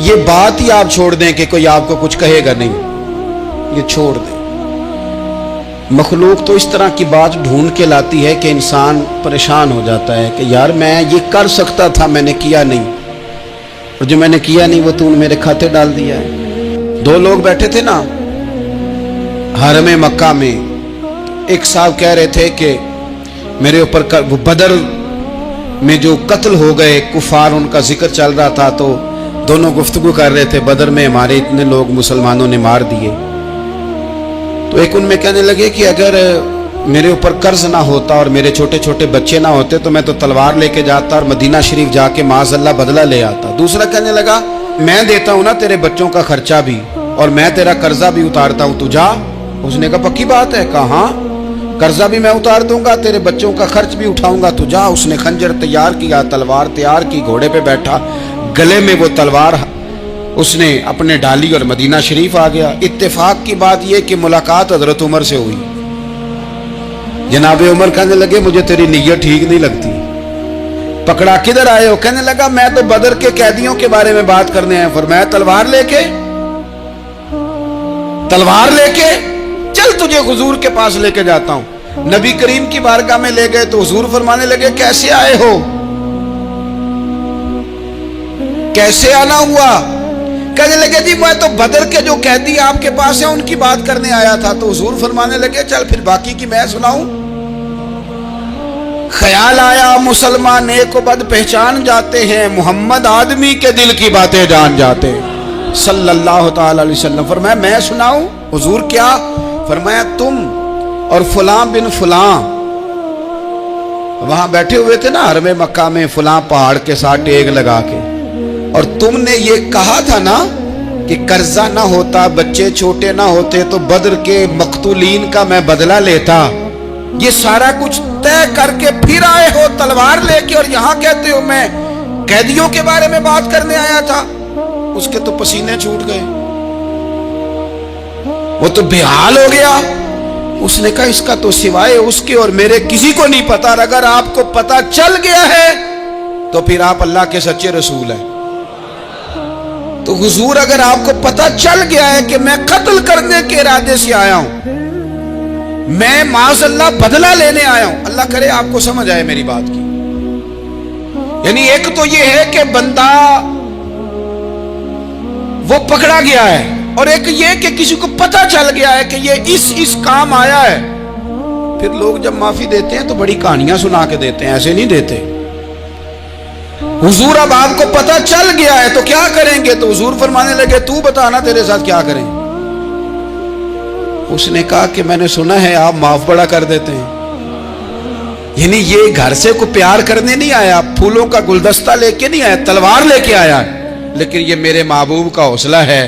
یہ بات ہی آپ چھوڑ دیں کہ کوئی آپ کو کچھ کہے گا نہیں، یہ چھوڑ دیں۔ مخلوق تو اس طرح کی بات ڈھونڈ کے لاتی ہے کہ انسان پریشان ہو جاتا ہے کہ یار میں یہ کر سکتا تھا، میں نے کیا نہیں، اور جو میں نے کیا نہیں وہ تو نے میرے کھاتے ڈال دیا ہے۔ دو لوگ بیٹھے تھے نا حرم مکہ میں، ایک صاحب کہہ رہے تھے کہ میرے اوپر وہ بدر میں جو قتل ہو گئے کفار، ان کا ذکر چل رہا تھا، تو دونوں گفتگو کر رہے تھے بدر میں ہمارے اتنے لوگ مسلمانوں نے مار دیے۔ تو ایک ان میں کہنے لگے کہ اگر میرے اوپر قرض نہ ہوتا اور میرے چھوٹے چھوٹے بچے نہ ہوتے تو میں تو تلوار لے کے جاتا اور مدینہ شریف جا کے معاذ اللہ بدلہ لے آتا۔ دوسرا کہنے لگا میں دیتا ہوں نا تیرے بچوں کا خرچہ بھی اور میں تیرا قرضہ بھی اتارتا ہوں، تو جا۔ اس نے کہا پکی بات ہے؟ کہا ہاں، قرضہ بھی میں اتار دوں گا، تیرے بچوں کا خرچ بھی اٹھاؤں گا، تو جا۔ اس نے خنجر تیار کیا، تلوار تیار کی، گھوڑے پہ بیٹھا، گلے میں وہ تلوار اس نے اپنے ڈالی اور مدینہ شریف آ گیا۔ اتفاق کی بات یہ کہ ملاقات حضرت عمر سے ہوئی۔ جناب عمر کہنے لگے مجھے تیری نیت ٹھیک نہیں لگتی، پکڑا کدھر آئے ہو؟ کہنے لگا میں تو بدر کے قیدیوں کے بارے میں بات کرنے آیا۔ فرمایا تلوار لے کے چل تجھے حضور کے پاس لے کے جاتا ہوں۔ نبی کریم کی بارگاہ میں لے گئے تو حضور فرمانے لگے کیسے آئے ہو، کیسے آنا ہوا؟ کہنے لگے جی میں تو بدر کے جو قیدی آپ کے پاس ہیں ان کی بات کرنے آیا تھا۔ تو حضور فرمانے لگے چل پھر باقی کی میں سناؤں۔ خیال آیا مسلمان نیک و بد پہچان جاتے ہیں، محمد آدمی کے دل کی باتیں جان جاتے ہیں صلی اللہ تعالی علیہ وسلم۔ فرمایا میں سناؤں؟ حضور کیا؟ فرمایا تم اور فلاں بن فلاں وہاں بیٹھے ہوئے تھے نا حرم مکہ میں، فلاں پہاڑ کے ساتھ ٹیک لگا کے، اور تم نے یہ کہا تھا نا کہ قرضہ نہ ہوتا، بچے چھوٹے نہ ہوتے تو بدر کے مقتولین کا میں بدلہ لیتا۔ یہ سارا کچھ طے کر کے پھر آئے ہو تلوار لے کے، اور یہاں کہتے ہو میں قیدیوں کے بارے میں بات کرنے آیا تھا۔ اس کے تو پسینے چھوٹ گئے، وہ تو بے حال ہو گیا۔ اس نے کہا اس کا تو سوائے اس کے اور میرے کسی کو نہیں پتا، اور اگر آپ کو پتا چل گیا ہے تو پھر آپ اللہ کے سچے رسول ہیں۔ تو حضور اگر آپ کو پتا چل گیا ہے کہ میں قتل کرنے کے ارادے سے آیا ہوں، میں معاذ اللہ بدلہ لینے آیا ہوں، اللہ کرے آپ کو سمجھ آئے میری بات کی۔ یعنی ایک تو یہ ہے کہ بندہ وہ پکڑا گیا ہے، اور ایک یہ کہ کسی کو پتا چل گیا ہے کہ یہ اس کام آیا ہے۔ پھر لوگ جب معافی دیتے ہیں تو بڑی کہانیاں سنا کے دیتے ہیں، ایسے نہیں دیتے۔ حضور اب آپ کو پتا چل گیا ہے تو کیا کریں گے؟ تو حضور فرمانے لگے تو بتانا تیرے ساتھ کیا کریں۔ اس نے کہا کہ میں نے سنا ہے آپ معاف بڑا کر دیتے ہیں۔ یعنی یہ گھر سے کوئی پیار کرنے نہیں آیا، پھولوں کا گلدستہ لے کے نہیں آیا، تلوار لے کے آیا، لیکن یہ میرے محبوب کا حوصلہ ہے،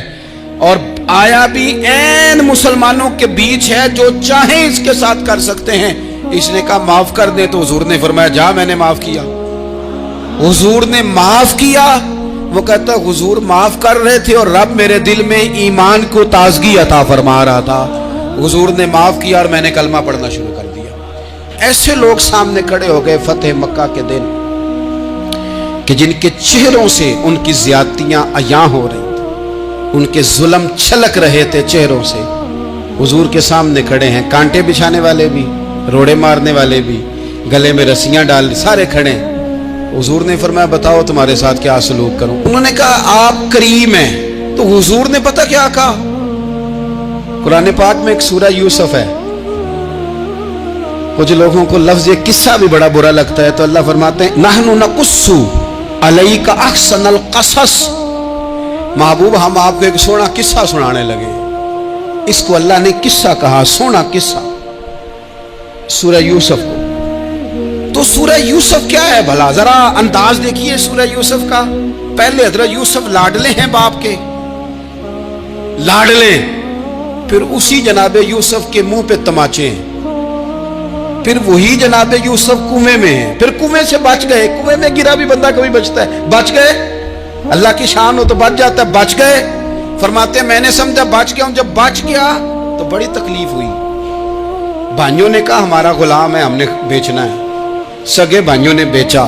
اور آیا بھی عین مسلمانوں کے بیچ ہے، جو چاہیں اس کے ساتھ کر سکتے ہیں۔ اس نے کہا معاف کر دے، تو حضور نے فرمایا جا میں نے معاف کیا۔ حضور نے معاف کیا۔ وہ کہتا حضور معاف کر رہے تھے اور رب میرے دل میں ایمان کو تازگی عطا فرما رہا تھا۔ حضور نے معاف کیا اور میں نے کلمہ پڑھنا شروع کر دیا۔ ایسے لوگ سامنے کھڑے ہو گئے فتح مکہ کے دن کہ جن کے چہروں سے ان کی زیادتیاں عیاں ہو رہی تھیں، ان کے ظلم چھلک رہے تھے چہروں سے۔ حضور کے سامنے کھڑے ہیں، کانٹے بچھانے والے بھی، روڑے مارنے والے بھی، گلے میں رسیاں ڈال، سارے کھڑے ہیں۔ حضور نے فرمایا بتاؤ تمہارے ساتھ کیا سلوک کروں؟ انہوں نے کہا آپ کریم ہیں۔ تو حضور نے پتہ کیا کہا؟ قرآن پاک میں ایک سورہ یوسف ہے، کچھ لوگوں کو لفظ یہ قصہ بھی بڑا برا لگتا ہے، تو اللہ فرماتے ہیں نحن نقص علیک احسن القصص، محبوب ہم آپ کو ایک سونا قصہ سنانے لگے۔ اس کو اللہ نے قصہ کہا، سونا قصہ، سورہ یوسف کو۔ تو سورہ یوسف کیا ہے بھلا؟ ذرا انداز دیکھیے سورہ یوسف کا۔ پہلے حضرت یوسف لاڈلے ہیں باپ کے، لاڈلے، پھر اسی جناب یوسف کے منہ پہ تماچے ہیں، پھر وہی جناب یوسف کنویں میں ہیں، پھر کنویں سے بچ گئے۔ کنویں میں گرا بھی بندہ کبھی بچتا ہے، بچ گئے، اللہ کی شان ہو تو بچ جاتا ہے، بچ گئے۔ فرماتے ہیں میں نے سمجھا بچ گیا ہوں، جب بچ گیا تو بڑی تکلیف ہوئی۔ بھائیوں نے کہا ہمارا غلام ہے، ہم نے بیچنا ہے۔ سگے بھائیوں نے بیچا،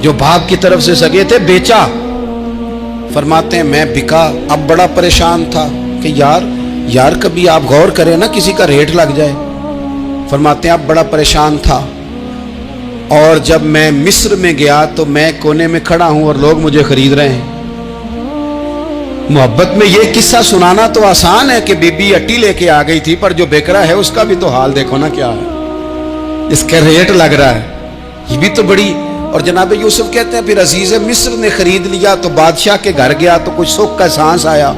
جو باپ کی طرف سے سگے تھے بیچا۔ فرماتے ہیں میں بکا، اب بڑا پریشان تھا کہ یار کبھی آپ غور کریں نا کسی کا ریٹ لگ جائے. فرماتے ہیں اب بڑا پریشان تھا، اور جب میں مصر میں گیا تو میں کونے میں کھڑا ہوں اور لوگ مجھے خرید رہے ہیں. محبت میں یہ قصہ سنانا تو آسان ہے کہ بی بی اٹی لے کے آ گئی تھی، پر جو بیکرا ہے اس کا بھی تو حال دیکھو نا کیا ہے، اس کا ریٹ لگ رہا ہے. یہ بھی تو بڑی. اور جناب یوسف کہتے ہیں پھر عزیز مصر نے خرید لیا تو بادشاہ کے گھر گیا تو کچھ سکھ کا سانس آیا.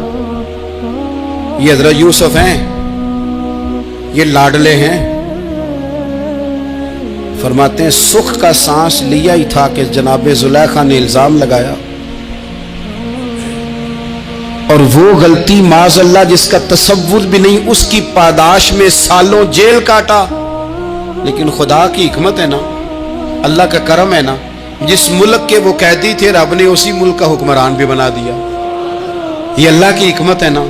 یہ حضرت یوسف ہیں، یہ لاڈلے ہیں. فرماتے ہیں سکھ کا سانس لیا ہی تھا کہ جناب زلیخا نے الزام لگایا، اور وہ غلطی معاذ اللہ جس کا تصور بھی نہیں، اس کی پاداش میں سالوں جیل کاٹا. لیکن خدا کی حکمت ہے نا، اللہ کا کرم ہے نا، جس ملک کے وہ قیدی تھے رب نے اسی ملک کا حکمران بھی بنا دیا. یہ اللہ کی حکمت ہے نا،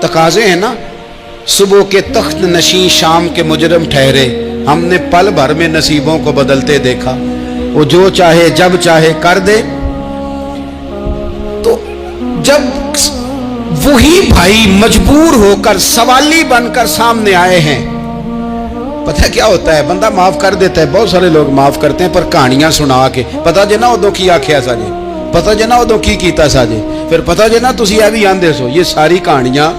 تقاضے ہیں نا. صبح کے تخت نشین شام کے مجرم ٹھہرے، ہم نے پل بھر میں نصیبوں کو بدلتے دیکھا. وہ جو چاہے جب چاہے کر دے. تو جب وہی بھائی مجبور ہو کر سوالی بن کر سامنے آئے ہیں، پتہ کیا ہوتا ہے، بندہ معاف کر دیتا ہے. بہت سارے لوگ معاف کرتے ہیں پر کہانیاں سنا کے، پتہ جے نا ادو کی آکھیا ساجے، پتہ جے نا ادو کی کیتا ساجے، پھر پتہ جے نا تسی اے بھی آندے سو. یہ ساری کہانیاں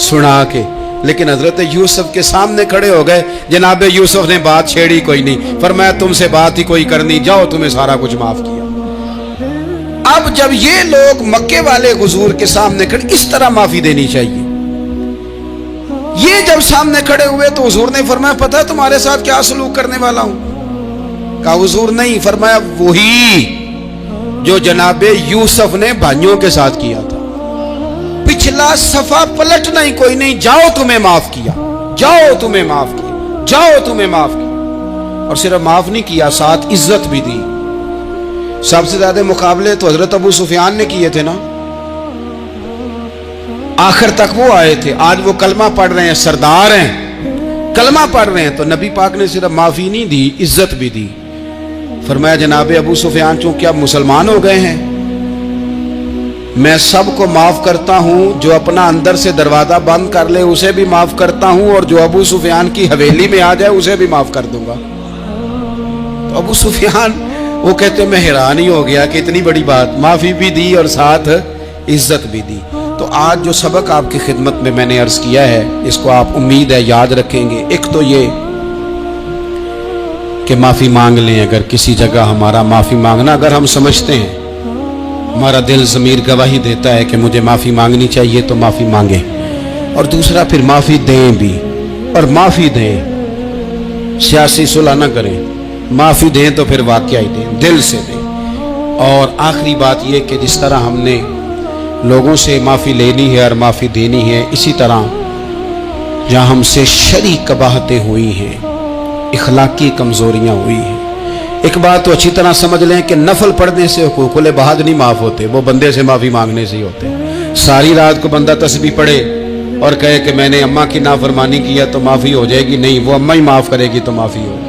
سنا کے. لیکن حضرت یوسف کے سامنے کھڑے ہو گئے. جناب یوسف نے بات چھیڑی کوئی نہیں، فرمایا تم سے بات ہی کوئی کرنی، جاؤ تمہیں سارا کچھ معاف کیا. اب جب یہ لوگ مکے والے حضور کے سامنے کھڑے، اس طرح معافی دینی چاہیے. یہ جب سامنے کھڑے ہوئے تو حضور نے فرمایا پتہ ہے تمہارے ساتھ کیا سلوک کرنے والا ہوں؟ کہا حضور نہیں. فرمایا وہی جو جناب یوسف نے بھائیوں کے ساتھ کیا تھا. پچھلا صفحہ پلٹنا ہی کوئی نہیں، جاؤ تمہیں معاف کیا، جاؤ تمہیں معاف کیا، جاؤ تمہیں معاف کیا. اور صرف معاف نہیں کیا، ساتھ عزت بھی دی. سب سے زیادہ مقابلے تو حضرت ابو سفیان نے کیے تھے نا، آخر تک وہ آئے تھے. آج وہ کلمہ پڑھ رہے ہیں، سردار ہیں، کلمہ پڑھ رہے ہیں. تو نبی پاک نے صرف معافی نہیں دی، عزت بھی دی. فرمایا جناب ابو سفیان چونکہ اب مسلمان ہو گئے ہیں، میں سب کو معاف کرتا ہوں. جو اپنا اندر سے دروازہ بند کر لے اسے بھی معاف کرتا ہوں، اور جو ابو سفیان کی حویلی میں آ جائے اسے بھی معاف کر دوں گا. تو ابو سفیان وہ کہتے میں حیران ہی ہو گیا کہ اتنی بڑی بات، معافی بھی دی اور ساتھ عزت بھی دی. تو آج جو سبق آپ کی خدمت میں نے عرض کیا ہے، اس کو آپ امید ہے یاد رکھیں گے. ایک تو یہ کہ معافی مانگ لیں. اگر کسی جگہ ہمارا معافی مانگنا اگر ہم سمجھتے ہیں، ہمارا دل ضمیر گواہی دیتا ہے کہ مجھے معافی مانگنی چاہیے تو معافی مانگیں. اور دوسرا پھر معافی دیں بھی، اور معافی دیں، سیاسی صلح نہ کریں. معافی دیں تو پھر واقعی دیں، دل سے دیں. اور آخری بات یہ کہ جس طرح ہم نے لوگوں سے معافی لینی ہے اور معافی دینی ہے، اسی طرح جہاں ہم سے شرعی قباحتیں ہوئی ہیں، اخلاقی کمزوریاں ہوئی ہیں، ایک بات تو اچھی طرح سمجھ لیں کہ نفل پڑھنے سے حقوق العباد نہیں معاف ہوتے، وہ بندے سے معافی مانگنے سے ہی ہوتے. ساری رات کو بندہ تسبیح پڑھے اور کہے کہ میں نے اماں کی نافرمانی کیا تو معافی ہو جائے گی، نہیں، وہ اماں ہی معاف کرے گی تو معافی ہوگی،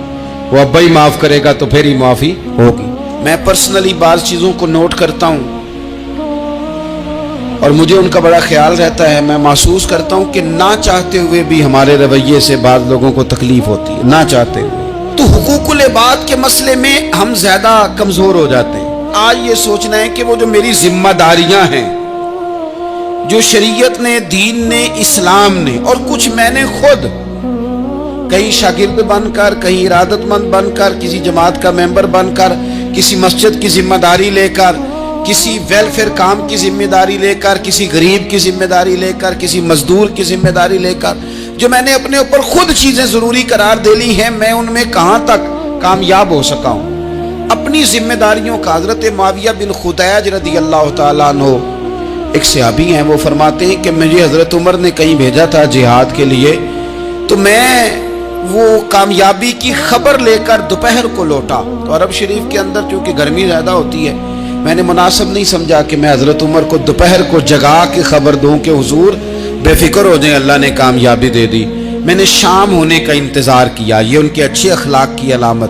وہ ابا ہی معاف کرے گا تو پھر ہی معافی ہوگی. میں پرسنلی بعض چیزوں کو نوٹ کرتا ہوں اور مجھے ان کا بڑا خیال رہتا ہے. میں محسوس کرتا ہوں کہ نہ چاہتے ہوئے بھی ہمارے رویے سے بعض لوگوں کو تکلیف ہوتی ہے، نہ چاہتے ہوئے. تو حقوق العباد کے مسئلے میں ہم زیادہ کمزور ہو جاتے ہیں. آج یہ سوچنا ہے کہ وہ جو میری ذمہ داریاں ہیں، جو شریعت نے، دین نے، اسلام نے، اور کچھ میں نے خود کہیں شاگرد بن کر، کہیں ارادت مند بن کر، کسی جماعت کا ممبر بن کر، کسی مسجد کی ذمہ داری لے کر، کسی ویلفیئر کام کی ذمہ داری لے کر، کسی غریب کی ذمہ داری لے کر، کسی مزدور کی ذمہ داری لے کر، جو میں نے اپنے اوپر خود چیزیں ضروری قرار دے لی ہیں، میں ان میں کہاں تک کامیاب ہو سکا ہوں. اپنی ذمہ داریوں کا حضرت معاویہ بن خدیج رضی اللہ تعالیٰ عنہ ایک صحابی ہیں، وہ فرماتے ہیں کہ مجھے حضرت عمر نے کہیں بھیجا تھا جہاد کے لیے، تو میں وہ کامیابی کی خبر لے کر دوپہر کو لوٹا. تو عرب شریف کے اندر چونکہ گرمی زیادہ ہوتی ہے، میں نے مناسب نہیں سمجھا کہ میں حضرت عمر کو دوپہر کو جگا کے خبر دوں کہ حضور بے فکر ہو جائیں، اللہ نے کامیابی دے دی. میں نے شام ہونے کا انتظار کیا. یہ ان کے اچھے اخلاق کی علامت.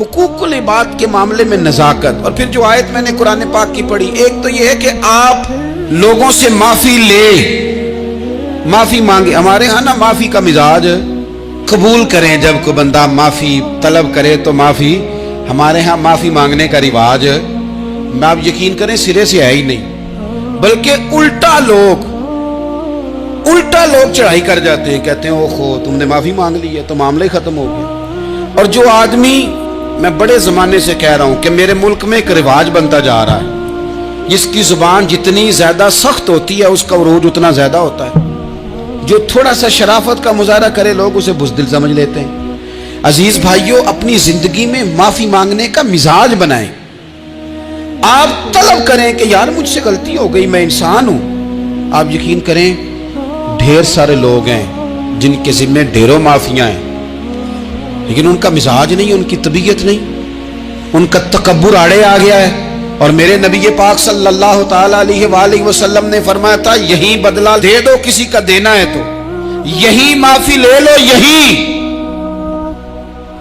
حقوق العباد کے معاملے میں نزاکت. اور پھر جو آیت میں نے قرآن پاک کی پڑھی، ایک تو یہ ہے کہ آپ لوگوں سے معافی لے، معافی مانگے. ہمارے ہاں نا معافی کا مزاج، قبول کریں جب کوئی بندہ معافی طلب کرے تو معافی. ہمارے ہاں معافی مانگنے کا رواج میں آپ یقین کریں سرے سے ہے ہی نہیں، بلکہ الٹا لوگ چڑھائی کر جاتے ہیں، کہتے ہیں اوہو تم نے معافی مانگ لی ہے تو معاملہ ہی ختم ہو گیا. اور جو آدمی، میں بڑے زمانے سے کہہ رہا ہوں کہ میرے ملک میں ایک رواج بنتا جا رہا ہے، جس کی زبان جتنی زیادہ سخت ہوتی ہے اس کا عروج اتنا زیادہ ہوتا ہے. جو تھوڑا سا شرافت کا مظاہرہ کرے لوگ اسے بزدل سمجھ لیتے ہیں. عزیز بھائیوں، اپنی زندگی میں معافی مانگنے کا مزاج بنائیں. آپ طلب کریں کہ یار مجھ سے غلطی ہو گئی، میں انسان ہوں. آپ یقین کریں ڈھیر سارے لوگ ہیں جن کے ذمہ ڈھیروں معافیاں ہیں، لیکن ان کا مزاج نہیں، ان کی طبیعت نہیں، ان کا تکبر آڑے آ گیا ہے. اور میرے نبی پاک صلی اللہ تعالی علیہ وآلہ وسلم نے فرمایا تھا یہی بدلہ دے دو کسی کا دینا ہے تو، یہی معافی لے لو یہی.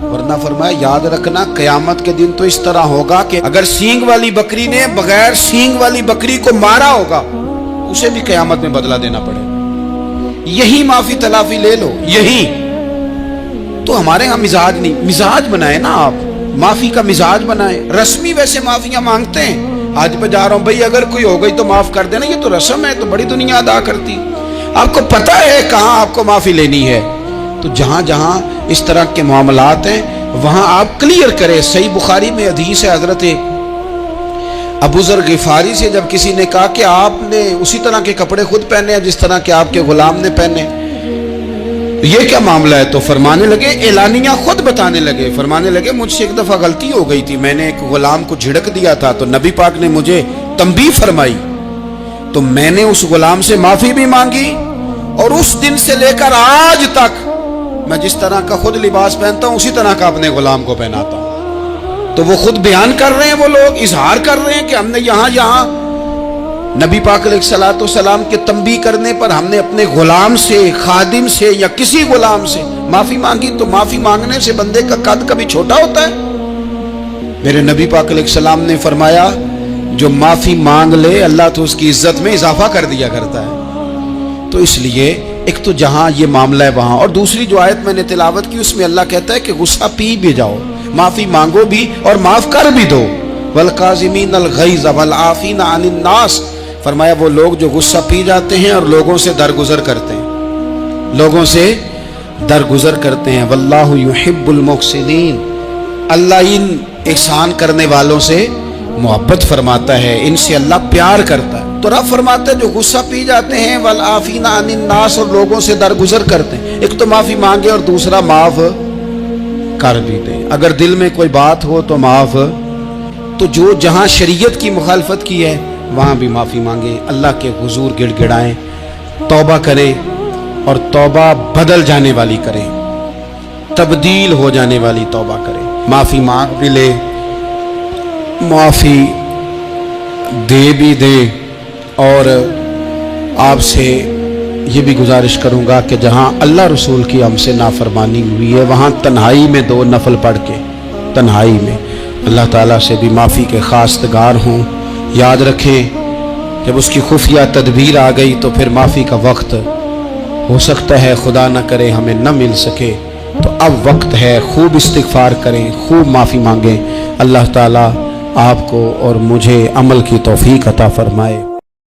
ورنہ فرمایا یاد رکھنا قیامت کے دن تو اس طرح ہوگا کہ اگر سینگ والی بکری نے بغیر سینگ والی بکری کو مارا ہوگا اسے بھی قیامت میں بدلہ دینا پڑے. یہی معافی تلافی لے لو یہی. تو ہمارے ہاں مزاج نہیں. مزاج بنائے نا آپ، معافی کا مزاج بنائے. رسمی ویسے معافیاں مانگتے ہیں، آج پہ جا رہا ہوں بھائی اگر کوئی ہو گئی تو معاف کر دینا، یہ تو رسم ہے، تو بڑی دنیا ادا کرتی. آپ کو پتہ ہے کہاں آپ کو معافی لینی ہے. تو جہاں جہاں اس طرح کے معاملات ہیں وہاں آپ کلیئر کریں. صحیح بخاری میں حدیث ہے حضرت ابو ذر غفاری سے، جب کسی نے کہا کہ آپ نے اسی طرح کے کپڑے خود پہنے ہیں جس طرح کہ آپ کے غلام نے پہنے، یہ کیا معاملہ ہے؟ تو فرمانے لگے، اعلانیہ خود بتانے لگے، فرمانے لگے مجھ سے ایک دفعہ غلطی ہو گئی تھی، میں نے ایک غلام کو جھڑک دیا تھا تو نبی پاک نے مجھے تنبیہ فرمائی، تو میں نے اس غلام سے معافی بھی مانگی، اور اس دن سے لے کر آج تک میں جس طرح کا خود لباس پہنتا ہوں اسی طرح کا اپنے غلام کو پہناتا ہوں. تو وہ خود بیان کر رہے ہیں، وہ لوگ اظہار کر رہے ہیں کہ ہم نے یہاں نبی پاک علیہ الصلوۃ والسلام کے تنبیہ کرنے پر ہم نے اپنے غلام سے، خادم سے یا کسی غلام سے معافی مانگی. تو معافی مانگنے سے بندے کا قد کبھی چھوٹا ہوتا ہے؟ میرے نبی پاک علیہ السلام نے فرمایا جو معافی مانگ لے اللہ تو اس کی عزت میں اضافہ کر دیا کرتا ہے. تو اس لیے ایک تو جہاں یہ معاملہ ہے وہاں، اور دوسری جو آیت میں نے تلاوت کی اس میں اللہ کہتا ہے کہ غصہ پی بھی جاؤ، معافی مانگو بھی اور معاف کر بھی دو. والکاظمین الغیظ والعافین عن الناس، فرمایا وہ لوگ جو غصہ پی جاتے ہیں اور لوگوں سے درگزر کرتے ہیں، لوگوں سے درگزر کرتے ہیں. واللہ یحب المحسنین، اللہ ان احسان کرنے والوں سے محبت فرماتا ہے، ان سے اللہ پیار کرتا ہے. تو رب فرماتا ہے جو غصہ پی جاتے ہیں والعافین عن الناس، اور لوگوں سے درگزر کرتے ہیں. ایک تو معافی مانگے اور دوسرا معاف کر بھی دیں. اگر دل میں کوئی بات ہو تو معاف. تو جو جہاں شریعت کی مخالفت کی ہے وہاں بھی معافی مانگے، اللہ کے حضور گڑ گڑائیں، توبہ کریں، اور توبہ بدل جانے والی کریں، تبدیل ہو جانے والی توبہ کریں. معافی مانگ بھی لے، معافی دے بھی دے. اور آپ سے یہ بھی گزارش کروں گا کہ جہاں اللہ رسول کی ہم سے نافرمانی ہوئی ہے وہاں تنہائی میں 2 نفل پڑھ کے تنہائی میں اللہ تعالیٰ سے بھی معافی کے خواستگار ہوں. یاد رکھیں جب اس کی خفیہ تدبیر آ گئی تو پھر معافی کا وقت ہو سکتا ہے خدا نہ کرے ہمیں نہ مل سکے. تو اب وقت ہے، خوب استغفار کریں، خوب معافی مانگیں. اللہ تعالیٰ آپ کو اور مجھے عمل کی توفیق عطا فرمائے.